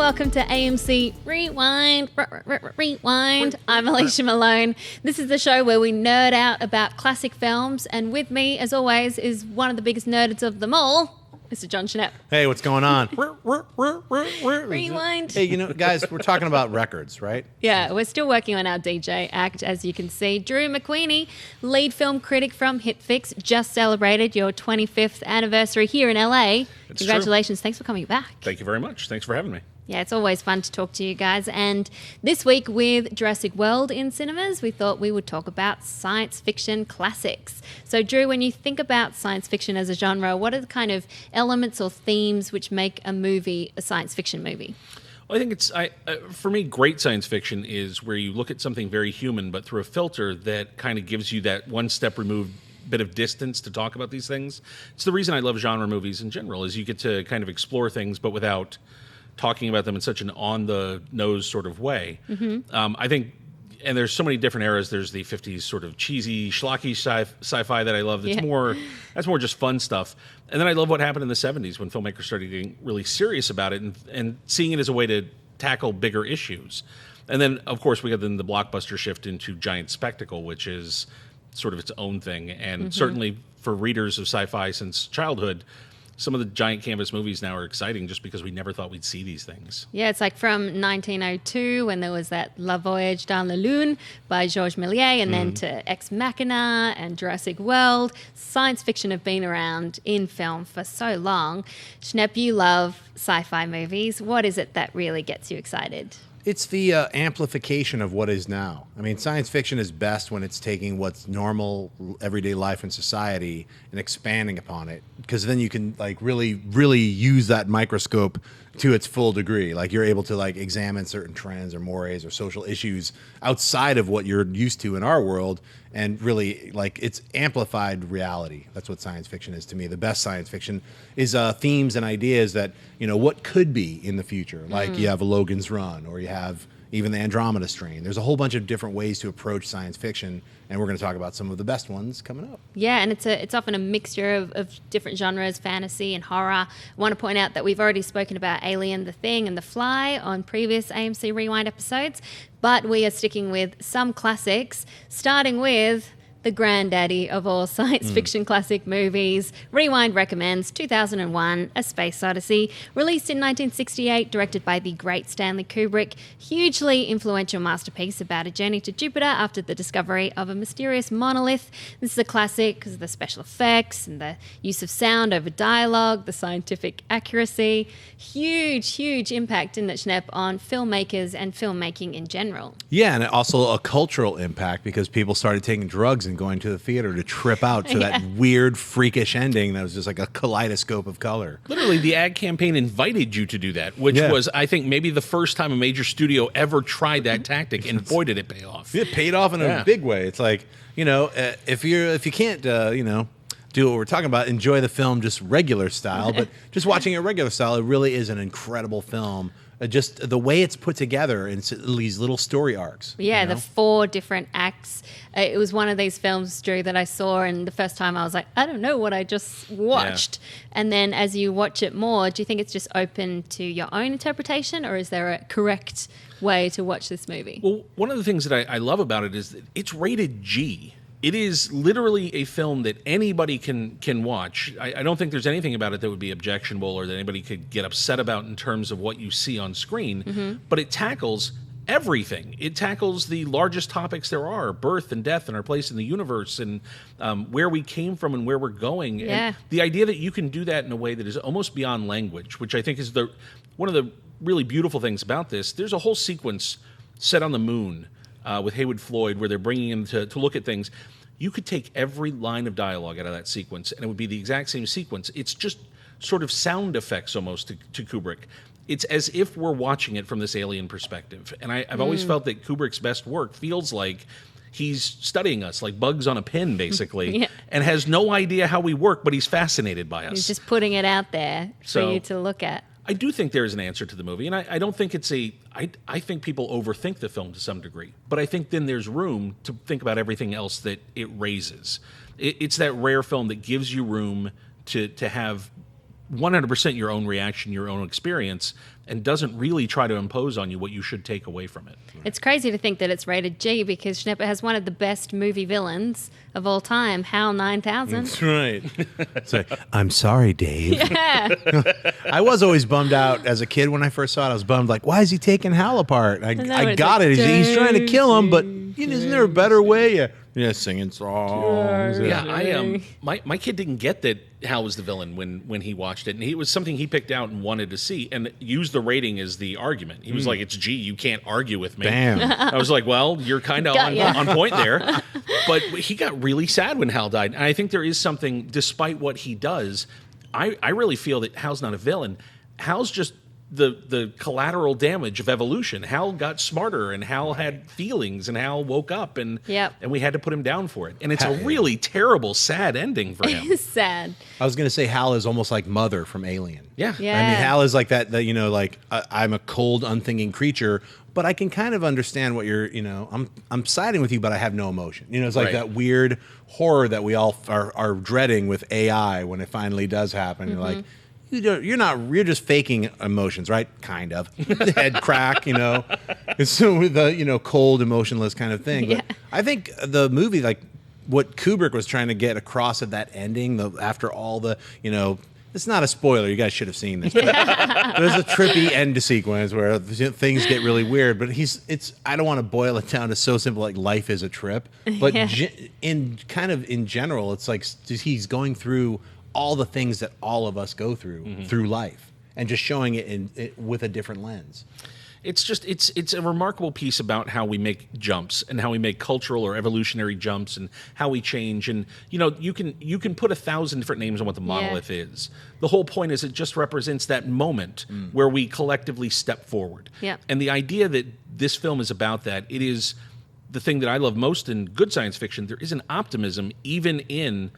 welcome to AMC Rewind. Rewind. I'm Alicia Malone. This is the show where we nerd out about classic films, and with me, as always, is one of the biggest nerds of them all, Mr. John Schnepp. Hey, what's going on? Rewind. Hey, guys, we're talking about records, right? Yeah, we're still working on our DJ act, as you can see. Drew McWeeny, lead film critic from HitFix, just celebrated your 25th anniversary here in LA. It's Congratulations. Thanks for coming back. Thank you very much. Thanks for having me. Yeah, it's always fun to talk to you guys. And this week with Jurassic World in cinemas, we thought we would talk about science fiction classics. So, Drew, when you think about science fiction as a genre, what are the kind of elements or themes which make a movie a science fiction movie? Well, I think for me, great science fiction is where you look at something very human, but through a filter that kind of gives you that one step removed bit of distance to talk about these things. It's the reason I love genre movies in general, is you get to kind of explore things, but without talking about them in such an on-the-nose sort of way. Mm-hmm. I think, and there's so many different eras. There's the 50s sort of cheesy, schlocky sci-fi that I love. That's more just fun stuff. And then I love what happened in the 70s when filmmakers started getting really serious about it and seeing it as a way to tackle bigger issues. And then, of course, we got then the blockbuster shift into giant spectacle, which is sort of its own thing. And certainly for readers of sci-fi since childhood, some of the giant canvas movies now are exciting just because we never thought we'd see these things. Yeah, it's like from 1902 when there was that La Voyage dans la Lune by Georges Méliès, and then to Ex Machina and Jurassic World. Science fiction have been around in film for so long. Schnepp, you love sci-fi movies. What is it that really gets you excited? It's the amplification of what is now. I mean, science fiction is best when it's taking what's normal, everyday life in society and expanding upon it, because then you can really, really use that microscope to its full degree. Like, you're able to examine certain trends or mores or social issues outside of what you're used to in our world, and really it's amplified reality. That's what science fiction is to me. The best science fiction is themes and ideas that, what could be in the future. Like you have a Logan's Run, or you have even the Andromeda Strain. There's a whole bunch of different ways to approach science fiction, and we're going to talk about some of the best ones coming up. Yeah, and it's often a mixture of different genres, fantasy and horror. I want to point out that we've already spoken about Alien, The Thing, and The Fly on previous AMC Rewind episodes, but we are sticking with some classics, starting with the granddaddy of all science fiction classic movies. Rewind recommends 2001, A Space Odyssey, released in 1968, directed by the great Stanley Kubrick. Hugely influential masterpiece about a journey to Jupiter after the discovery of a mysterious monolith. This is a classic because of the special effects and the use of sound over dialogue, the scientific accuracy. Huge, huge impact, didn't it, Schnepp, on filmmakers and filmmaking in general. Yeah, and also a cultural impact, because people started taking drugs and going to the theater to trip out to that weird, freakish ending that was just like a kaleidoscope of color. Literally, the ad campaign invited you to do that, which was, I think, maybe the first time a major studio ever tried that tactic, and boy, did it pay off. It paid off in a big way. It's like, if you can't, do what we're talking about, enjoy the film just regular style, but just watching it regular style, it really is an incredible film. Just the way it's put together in these little story arcs. Yeah, the 4 different acts. It was one of these films, Drew, that I saw, and the first time I was like, I don't know what I just watched. Yeah. And then as you watch it more, do you think it's just open to your own interpretation, or is there a correct way to watch this movie? Well, one of the things that I love about it is that it's rated G. It is literally a film that anybody can watch. I don't think there's anything about it that would be objectionable or that anybody could get upset about in terms of what you see on screen. But it tackles everything. It tackles the largest topics there are: birth and death and our place in the universe, and where we came from and where we're going. Yeah. And the idea that you can do that in a way that is almost beyond language, which I think is one of the really beautiful things about this. There's a whole sequence set on the moon with Haywood Floyd, where they're bringing him to look at things. You could take every line of dialogue out of that sequence, and it would be the exact same sequence. It's just sort of sound effects almost to Kubrick. It's as if we're watching it from this alien perspective. And I've always felt that Kubrick's best work feels like he's studying us, like bugs on a pin, basically, and has no idea how we work, but he's fascinated by us. He's just putting it out there for you to look at. I do think there is an answer to the movie, and I don't think it's I think people overthink the film to some degree, but I think then there's room to think about everything else that it raises. It's that rare film that gives you room to have 100% your own reaction, your own experience, and doesn't really try to impose on you what you should take away from it. It's crazy to think that it's rated G because Schnepp has one of the best movie villains of all time, Hal 9000. That's right. It's like, I'm sorry, Dave. Yeah. I was always bummed out as a kid when I first saw it. I was bummed, like, why is he taking Hal apart? I got like, it. He's trying to kill him, but isn't there a better way? Yeah, singing songs. Yeah, my kid didn't get that Hal was the villain when he watched it, and it was something he picked out and wanted to see, and used the rating as the argument. He was like, "It's G, you can't argue with me." Bam. I was like, "Well, you're kind of on point there," but he got really sad when Hal died, and I think there is something, despite what he does, I really feel that Hal's not a villain. Hal's just the collateral damage of evolution. Hal got smarter, and Hal had feelings, and Hal woke up, and we had to put him down for it. And it's a really terrible, sad ending for him. It's sad. I was going to say Hal is almost like Mother from Alien. Yeah. I mean, Hal is like that like, I'm a cold, unthinking creature, but I can kind of understand what you're, I'm siding with you, but I have no emotion. It's like that weird horror that we all are dreading with AI when it finally does happen. You're like, you're just faking emotions, right? Kind of. Head crack, It's so the, cold, emotionless kind of thing. But I think the movie, like what Kubrick was trying to get across at that ending, after all the, it's not a spoiler. You guys should have seen this. There's a trippy end sequence where things get really weird, but I don't want to boil it down to so simple, like life is a trip. But in general, it's like he's going through all the things that all of us go through through life, and just showing it with a different lens. It's just it's a remarkable piece about how we make jumps and how we make cultural or evolutionary jumps and how we change. And you can put 1,000 different names on what the monolith is. The whole point is it just represents that moment where we collectively step forward. Yeah. And the idea that this film is about that, it is the thing that I love most in good science fiction. There is an optimism even in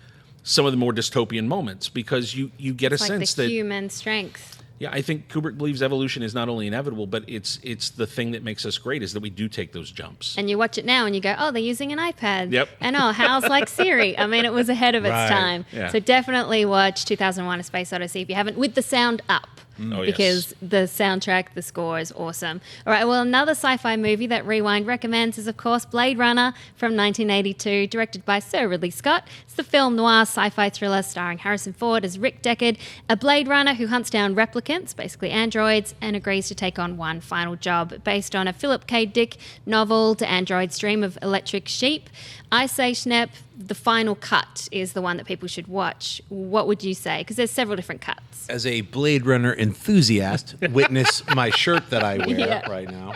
some of the more dystopian moments, because you get a sense that human strength. Yeah, I think Kubrick believes evolution is not only inevitable, but it's the thing that makes us great, is that we do take those jumps. And you watch it now and you go, oh, they're using an iPad. Yep. And Hal's like Siri. I mean, it was ahead of its time. Yeah. So definitely watch 2001: A Space Odyssey if you haven't, with the sound up. Because the soundtrack, the score is awesome. All right, well, another sci-fi movie that Rewind recommends is, of course, Blade Runner from 1982, directed by Sir Ridley Scott. It's the film noir sci-fi thriller starring Harrison Ford as Rick Deckard, a Blade Runner who hunts down replicants, basically androids, and agrees to take on one final job, based on a Philip K. Dick novel, To Android's Dream of Electric Sheep. I say, Schnepp, the final cut is the one that people should watch. What would you say? Because there's several different cuts. As a Blade Runner enthusiast, witness my shirt that I wear right now.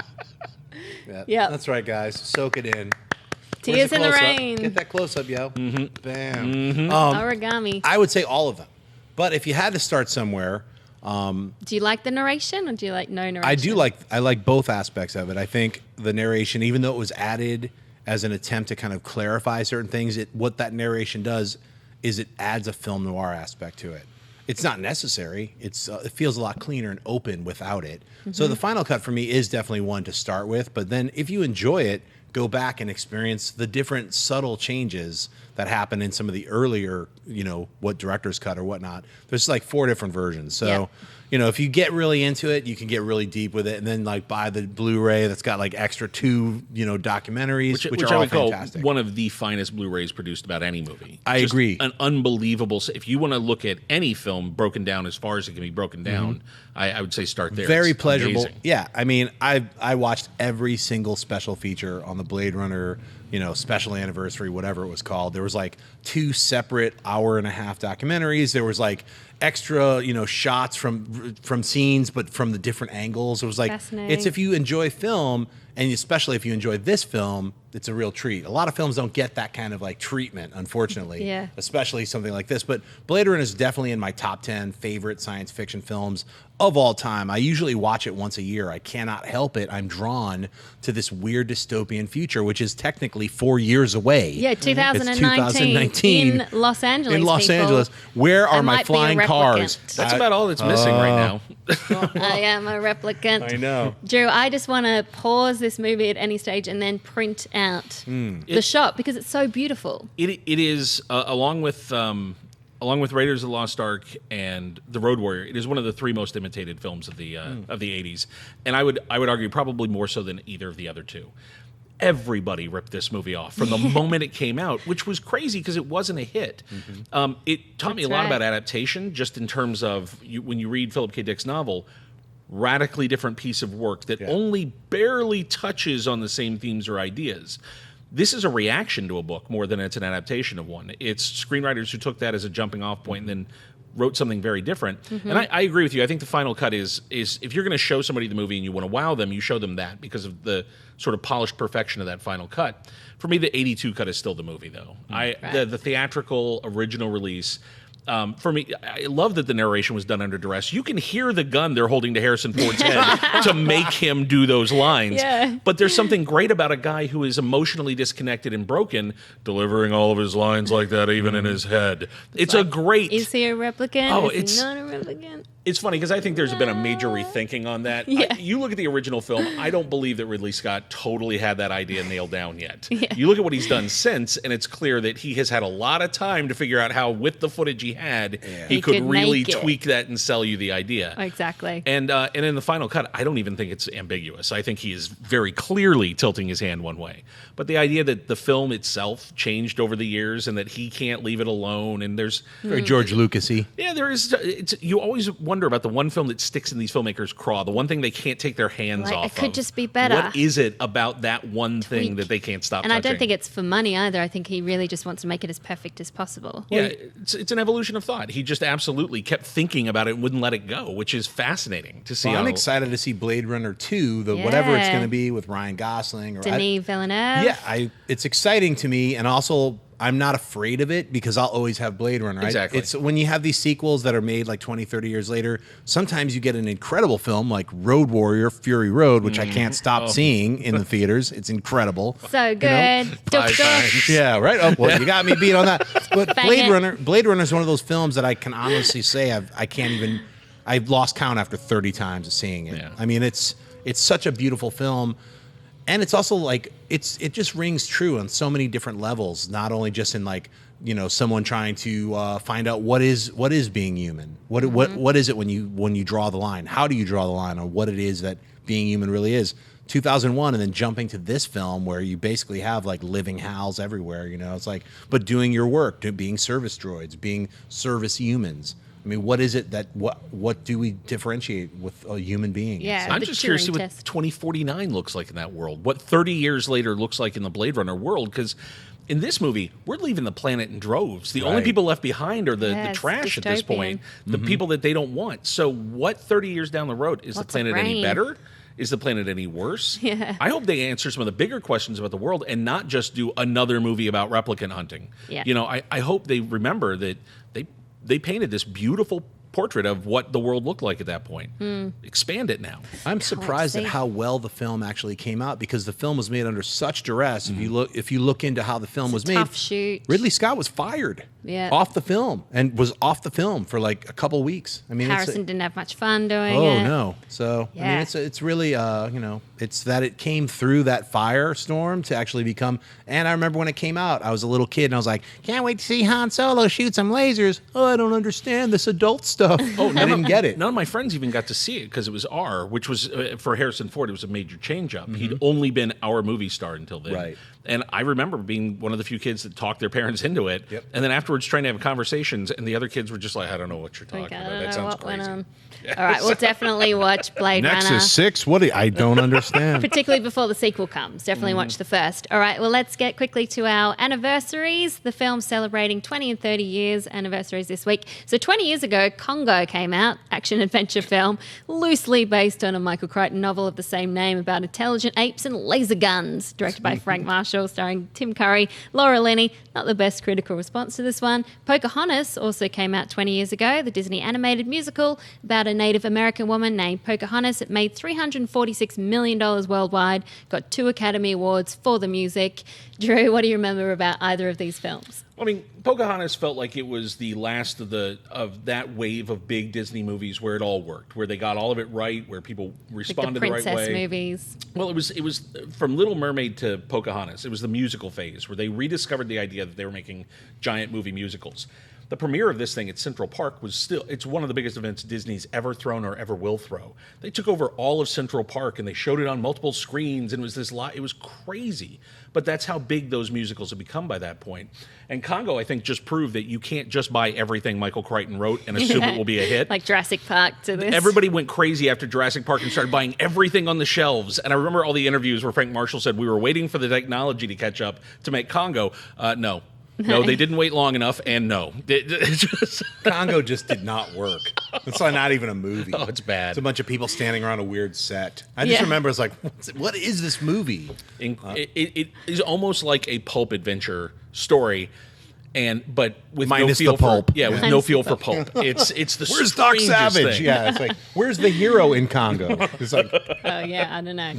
Yeah, that's right, guys. Soak it in. Tears in the Rain. Get that close-up, yo. Bam. Origami. I would say all of them. But if you had to start somewhere... do you like the narration, or do you like no narration? I like both aspects of it. I think the narration, even though it was added as an attempt to kind of clarify certain things, what that narration does is it adds a film noir aspect to it. It's not necessary. It feels a lot cleaner and open without it. So the final cut for me is definitely one to start with. But then if you enjoy it, go back and experience the different subtle changes that happen in some of the earlier, what director's cut or whatnot. There's like 4 different versions. So, if you get really into it, you can get really deep with it, and then like buy the Blu-ray that's got like extra 2, documentaries, which are I all would fantastic. Call one of the finest Blu-rays produced about any movie. I agree. An unbelievable. If you want to look at any film broken down as far as it can be broken down, I would say start there. Very It's pleasurable. amazing. Yeah, I mean, I watched every single special feature on the Blade Runner, special anniversary, whatever it was called. There was like 2 separate hour-and-a-half documentaries. There was like extra, shots from scenes, but from the different angles. It was like, it's if you enjoy film, and especially if you enjoy this film, it's a real treat. A lot of films don't get that kind of like treatment, unfortunately. Especially something like this. But Blade Runner is definitely in my top 10 favorite science fiction films of all time. I usually watch it once a year. I cannot help it. I'm drawn to this weird dystopian future, which is technically 4 years away. Yeah, 2019 in Los Angeles. In Los Angeles. Where are my flying cars? That's about all that's missing right now. I am a replicant. I know. Drew, I just want to pause this movie at any stage and then print out the shot, because it's so beautiful. It is, along with along with Raiders of the Lost Ark and The Road Warrior, it is one of the 3 most imitated films of the 80s, and I would argue probably more so than either of the other 2. Everybody ripped this movie off from the moment it came out, which was crazy because it wasn't a hit. It taught me a lot about adaptation, just in terms of when you read Philip K. Dick's novel, radically different piece of work that only barely touches on the same themes or ideas. This is a reaction to a book more than it's an adaptation of one. It's screenwriters who took that as a jumping off point and then wrote something very different. And I agree with you. I think the final cut is if you're going to show somebody the movie and you want to wow them, you show them that because of the sort of polished perfection of that final cut. For me, the 82 cut is still the movie, though. The theatrical original release, for me, I love that the narration was done under duress. You can hear the gun they're holding to Harrison Ford's head to make him do those lines. Yeah. But there's something great about a guy who is emotionally disconnected and broken, delivering all of his lines like that, even in his head. It's like, a great... Is he a replicant? Oh, is he not a replicant? It's funny because I think there's been a major rethinking on that. Yeah. You look at the original film, I don't believe that Ridley Scott totally had that idea nailed down yet. Yeah. You look at what he's done since, and it's clear that he has had a lot of time to figure out how, with the footage he had, he could really tweak that and sell you the idea. Exactly. And in the final cut, I don't even think it's ambiguous. I think he is very clearly tilting his hand one way. But the idea that the film itself changed over the years and that he can't leave it alone, and there's... Very George Lucas-y. Yeah, there is. You always wonder about the one film that sticks in these filmmakers' craw, the one thing they can't take their hands off It could of. just be better. What is it about that one thing that they can't stop And touching? I don't think it's for money either. I think he really just wants to make it as perfect as possible. Yeah, it's an evolution of thought. He just absolutely kept thinking about it and wouldn't let it go, which is fascinating to see. Well, I'm excited to see Blade Runner 2, whatever it's going to be with Ryan Gosling. Or Denis Villeneuve. Yeah, it's exciting to me, and also I'm not afraid of it because I'll always have Blade Runner. Exactly. It's when you have these sequels that are made like 20, 30 years later, sometimes you get an incredible film like Road Warrior, Fury Road, which I can't stop seeing in the theaters. It's incredible. So good. Five times. Yeah, right. Oh, well, you got me beat on that. But Bang Blade Runner is one of those films that I can honestly say I've lost count after 30 times of seeing it. Yeah. I mean, it's such a beautiful film. And it's also like it just rings true on so many different levels, not only just in like, someone trying to find out what is being human. What is it when you draw the line? How do you draw the line on what it is that being human really is? 2001, and then jumping to this film where you basically have like living HALs everywhere. It's like, but doing your work, being service droids, being service humans. I mean, what is it that what do we differentiate with a human being? Yeah. I'm the just curious to see Turing what test. 2049 looks like in that world. What 30 years later looks like in the Blade Runner world, because in this movie, we're leaving the planet in droves. The only people left behind are the trash at this point, the people that they don't want. So what 30 years down the road, is Lots the planet of any rain. better? Is the planet any worse? Yeah. I hope they answer some of the bigger questions about the world and not just do another movie about replicant hunting. Yeah. I hope they remember that they painted this beautiful portrait of what the world looked like at that point. Expand it now. I'm surprised at how well the film actually came out because the film was made under such duress. If you look into how the film was made, Tough shoot. Ridley Scott was fired off the film and was off the film for like a couple weeks. I mean, Harrison didn't have much fun doing it. Oh no! So I mean, Yeah. it's really it's that it came through that firestorm to actually become. And I remember when it came out, I was a little kid and I was like, can't wait to see Han Solo shoot some lasers. Oh, I don't understand this adult stuff. Oh, I didn't get it. None of my friends even got to see it because it was R, which was for Harrison Ford. It was a major change up. He'd only been our movie star until then. Right. And I remember being one of the few kids that talked their parents into it. Yep. And then afterwards trying to have conversations, and the other kids were just like, I don't know what you're talking Like, I about. don't That know sounds what went crazy. on. All right, we'll definitely watch Blade Runner. Nexus 6? I don't understand. Particularly before the sequel comes. Definitely watch the first. All right, well, let's get quickly to our anniversaries. The film's celebrating 20 and 30 years anniversaries this week. So 20 years ago, Congo came out, action-adventure film, loosely based on a Michael Crichton novel of the same name about intelligent apes and laser guns, directed by Frank Marshall, starring Tim Curry, Laura Linney. Not the best critical response to this one. Pocahontas also came out 20 years ago, the Disney animated musical about a Native American woman named Pocahontas. It made $346 million worldwide, got 2 Academy Awards for the music. Drew, what do you remember about either of these films? I mean, Pocahontas felt like it was the last of that wave of big Disney movies where it all worked, where they got all of it right, where people responded Like the the right way. princess movies. Well, it was from Little Mermaid to Pocahontas. It was the musical phase where they rediscovered the idea that they were making giant movie musicals. the premiere of this thing at Central Park was it's one of the biggest events Disney's ever thrown or ever will throw. They took over all of Central Park and they showed it on multiple screens, and it was crazy. But that's how big those musicals have become by that point. And Congo, I think, just proved that you can't just buy everything Michael Crichton wrote and assume it will be a hit. Like Jurassic Park to this. Everybody went crazy after Jurassic Park and started buying everything on the shelves. And I remember all the interviews where Frank Marshall said, we were waiting for the technology to catch up to make Congo. No. No, they didn't wait long enough, and no. Congo just did not work. It's like not even a movie. Oh, it's bad. It's a bunch of people standing around a weird set. I just remember it's like, what is this movie? It is almost like a pulp adventure story, but with minus no feel the pulp. with no feel for pulp. It's the where's Doc Savage? thing. Yeah, it's like, where's the hero in Congo? It's like, oh yeah, I don't know.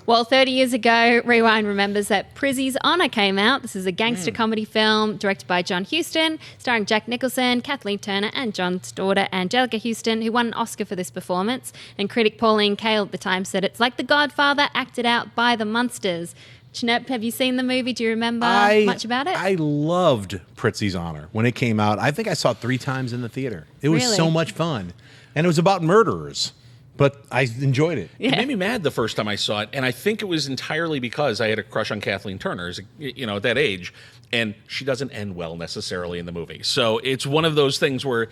Well, 30 years ago, Rewind remembers that Prizzy's Honor came out. This is a gangster comedy film directed by John Huston, starring Jack Nicholson, Kathleen Turner, and John's daughter Angelica Huston, who won an Oscar for this performance. And critic Pauline Kael at the time said it's like The Godfather acted out by the Munsters. Schnepp, have you seen the movie? Do you remember much about it? I loved Prizzy's Honor when it came out. I think I saw it 3 times in the theater. It was so much fun. And it was about murderers, but I enjoyed it. It made me mad the first time I saw it, and I think it was entirely because I had a crush on Kathleen Turner, at that age, and she doesn't end well necessarily in the movie. So it's one of those things where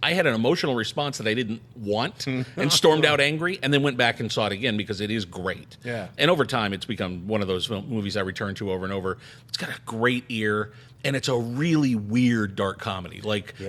I had an emotional response that I didn't want and stormed out angry, and then went back and saw it again because it is great. Yeah. And over time, it's become one of those movies I return to over and over. It's got a great ear. And it's a really weird dark comedy.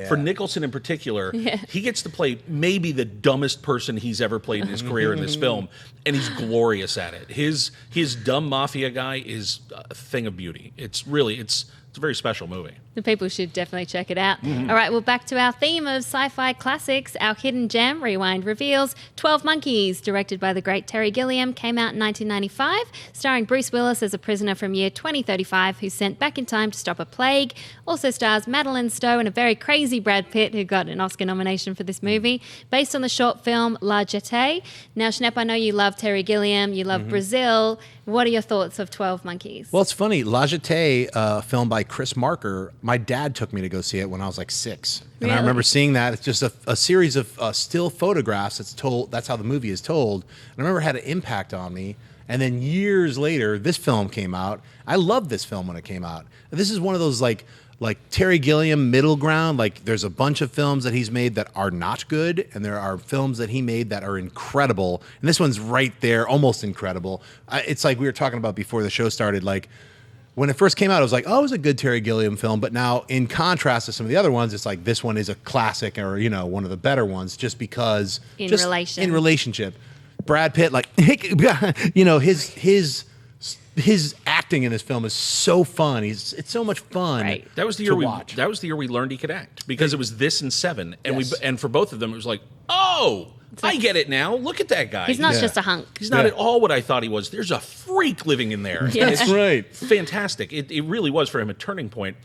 For Nicholson in particular, he gets to play maybe the dumbest person he's ever played in his career in this film, and he's glorious at it. His dumb mafia guy is a thing of beauty. It's a very special movie. The people should definitely check it out. All right, well, back to our theme of sci-fi classics. Our hidden gem, Rewind reveals 12 Monkeys, directed by the great Terry Gilliam, came out in 1995, starring Bruce Willis as a prisoner from year 2035 who's sent back in time to stop a plague. Also stars Madeline Stowe and a very crazy Brad Pitt, who got an Oscar nomination for this movie, based on the short film La Jetée. Now, Schnepp, I know you love Terry Gilliam, you love Brazil. What are your thoughts of 12 Monkeys? Well, it's funny. La Jetée, film by Chris Marker, my dad took me to go see it when I was like 6. And I remember seeing that. It's just a series of still photographs. That's how the movie is told. And I remember it had an impact on me. And then years later, this film came out. I loved this film when it came out. This is one of those like Terry Gilliam middle ground. Like, there's a bunch of films that he's made that are not good, and there are films that he made that are incredible. And this one's right there, almost incredible. It's like we were talking about before the show started. Like, when it first came out, I was like, oh, it was a good Terry Gilliam film. But now, in contrast to some of the other ones, it's like this one is a classic, or one of the better ones, just because in relationship. Brad Pitt, his acting in this film is so fun. It's so much fun. Right. That was the year that was the year we learned he could act, because it was this and Seven, and and for both of them it was like, oh, I get it now. Look at that guy. He's not just a hunk. He's not at all what I thought he was. There's a freak living in there. Yeah. That's right. Fantastic. It really was for him a turning point.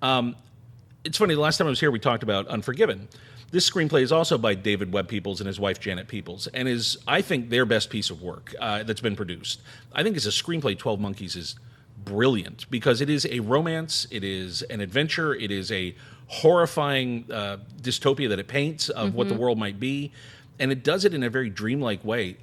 It's funny. The last time I was here, we talked about Unforgiven. This screenplay is also by David Webb Peoples and his wife Janet Peoples, and is, I think, their best piece of work that's been produced. I think as a screenplay, 12 Monkeys is brilliant because it is a romance, it is an adventure, it is a horrifying dystopia that it paints of what the world might be, and it does it in a very dreamlike way.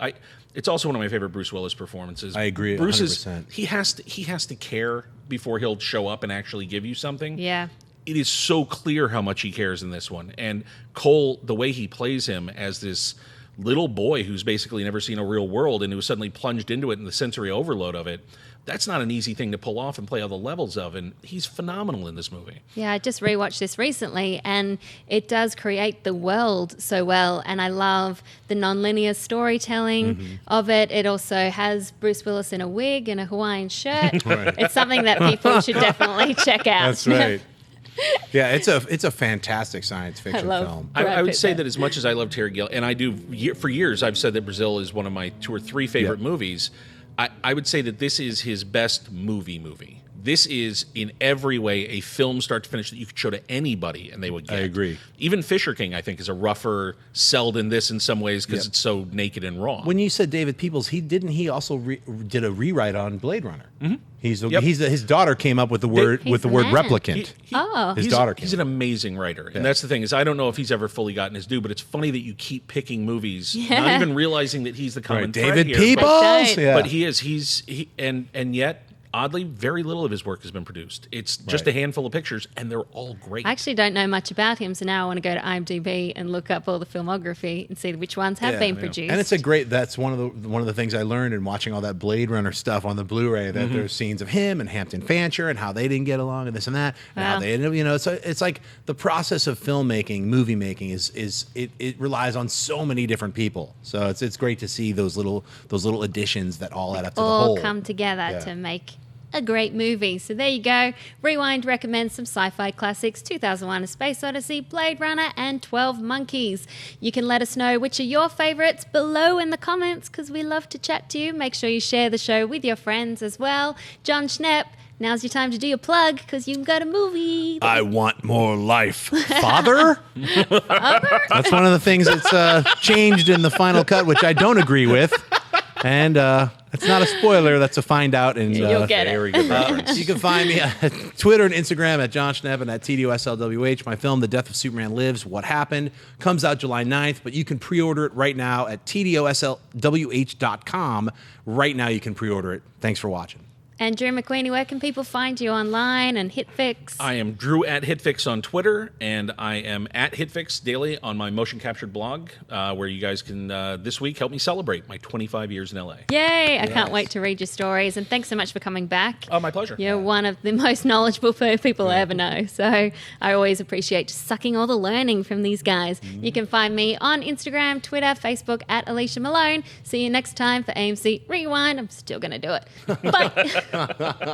It's also one of my favorite Bruce Willis performances. I agree. Bruce 100%. He has to care before he'll show up and actually give you something. Yeah. It is so clear how much he cares in this one. And Cole, the way he plays him as this little boy who's basically never seen a real world and who was suddenly plunged into it in the sensory overload of it, that's not an easy thing to pull off and play all the levels of. And he's phenomenal in this movie. Yeah, I just rewatched this recently, and it does create the world so well. And I love the non-linear storytelling of it. It also has Bruce Willis in a wig and a Hawaiian shirt. Right. It's something that people should definitely check out. That's right. Yeah, it's a fantastic science fiction film. I would say that as much as I love Terry Gilliam, and I do for years, I've said that Brazil is one of my 2 or 3 favorite movies. I would say that this is his best movie. This is in every way a film start to finish that you could show to anybody and they would get. I agree. Even Fisher King, I think, is a rougher sell than this in some ways because it's so naked and raw. When you said David Peoples, he also did a rewrite on Blade Runner. Mm-hmm. His daughter came up with the word replicant. His daughter came. He's an amazing writer, and that's the thing is I don't know if he's ever fully gotten his due, but it's funny that you keep picking movies, not even realizing that he's the common thread David here. Peoples, But he is. And yet. Oddly, very little of his work has been produced. It's just a handful of pictures, and they're all great. I actually don't know much about him, so now I want to go to IMDb and look up all the filmography and see which ones have been produced. And that's one of the things I learned in watching all that Blade Runner stuff on the Blu-ray. That there's scenes of him and Hampton Fancher and how they didn't get along and this and that, and how they ended up. So it's like the process of filmmaking, movie making it relies on so many different people. So it's great to see those little additions that all add up to the whole. All come together to make a great movie. So there you go. Rewind recommends some sci-fi classics: 2001: A Space Odyssey, Blade Runner, and 12 Monkeys. You can let us know which are your favorites below in the comments because we love to chat to you. Make sure you share the show with your friends as well. John Schnepp, now's your time to do your plug because you've got a movie. I want more life. Father? That's one of the things that's changed in the final cut, which I don't agree with. And it's not a spoiler. That's a find out. And you'll get it. Very good reference. You can find me at Twitter and Instagram at John Schnepp and at TDOSLWH. My film, The Death of Superman Lives, What Happened, comes out July 9th, but you can pre-order it right now at TDOSLWH.com. Right now you can pre-order it. Thanks for watching. And Drew McWeeny, where can people find you online and HitFix? I am Drew at HitFix on Twitter, and I am at HitFix daily on my motion captured blog, where you guys can, this week, help me celebrate my 25 years in LA. Yay! I can't wait to read your stories, and thanks so much for coming back. Oh, my pleasure. You're one of the most knowledgeable people I ever know, so I always appreciate just sucking all the learning from these guys. You can find me on Instagram, Twitter, Facebook at Alicia Malone. See you next time for AMC Rewind. I'm still going to do it. Bye!